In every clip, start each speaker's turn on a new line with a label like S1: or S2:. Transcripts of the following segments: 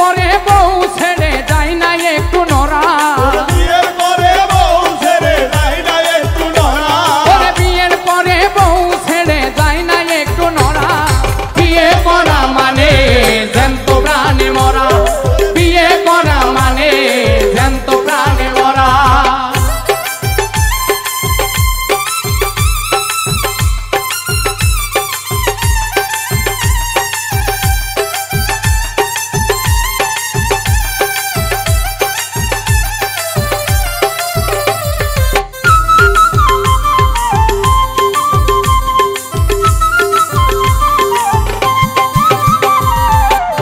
S1: পরে বউ ছেড়ে যায় না একটু নড়া
S2: বিয়ের পরে বউ ছেড়ে যায় না একটু নড়া
S1: বিয়ের পরে বউ ছেড়ে যায় না একটু নড়া বিয়ে করা মানে জ্যান্ত প্রাণে মরা বিয়ে করা মানে জ্যান্ত প্রাণে মরা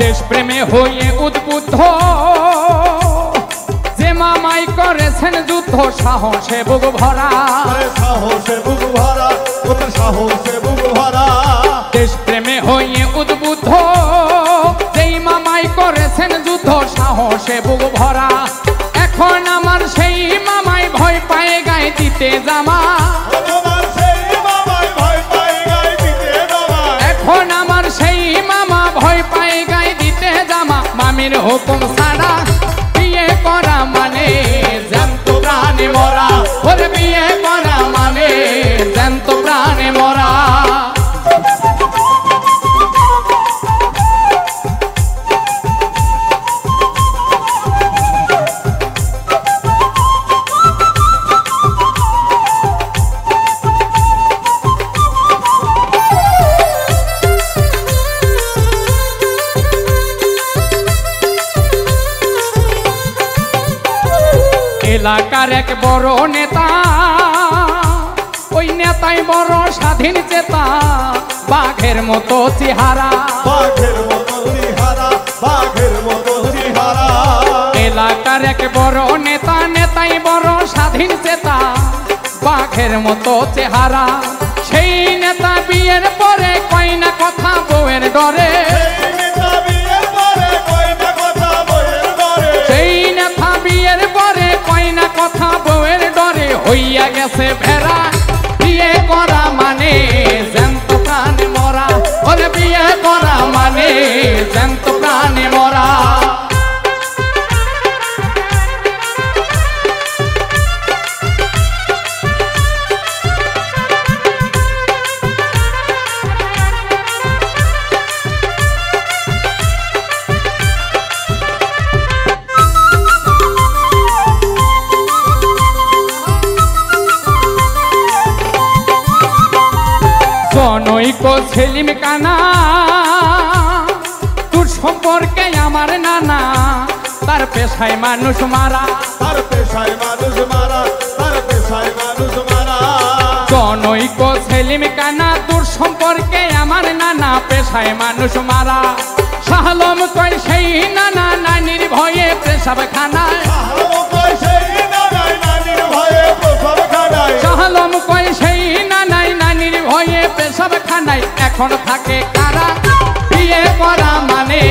S1: দেশপ্রেমে হয়ে উদ্বুদ্ধ যে মামাই করেছেন যুদ্ধ সাহসে বুক ভরা
S2: সাহসে বুক ভরা ওদের সাহসে বুক ভরা
S1: দেশপ্রেমে হয়ে উদ্বুদ্ধ যেই মামাই করেছেন যুদ্ধ সাহসে বুক ভরা এখন আমার সেই মামাই ভয় পায়ে গায়ে দিতে জামা এখন আমার সেই মামা ভয় পায়ে গায়ে দিতে জামা মামির হুকুম ছাড়া বিয়ে করা মানে জ্যান্ত প্রাণে মরা ওরে বিয়ে করা মানে জ্যান্ত প্রাণে মরা এলাকার এক বড় নেতা ওই নেতাই বড় স্বাধীন চেতা বাঘের মতো চেহারা
S2: বাঘের মতো চেহারা বাঘের মতো চেহারা
S1: এলাকার এক বড় নেতা নেতাই বড় স্বাধীন চেতা বাঘের মতো চেহারা সেই নেতা বিয়ের পরে কয় না কথা বউয়ের ডরে কথা বউয়ের ডরে হইয়া গেছে ভেড়া বিয়ে করা মানে জ্যান্ত প্রাণে মরা বলে বিয়ে করা মানে জ্যান্ত প্রাণে মরা জনৈক সেলিম কানা তোর সম্পর্কে আমার নানা তার পেশায় মানুষ মারা
S2: তার পেশায় মানুষ মারা তার পেশায় মানুষ মারা
S1: জনৈক সেলিম কানা তোর সম্পর্কে আমার নানা পেশায় মানুষ মারা শাহলম কয় সেই নানা নানির ভয়ে পেশাব খানায় শাহলম কয় সেই নানাই নানির ভয়ে পেশাব খানায় এখন থাকে কারা বিয়ে করা মানে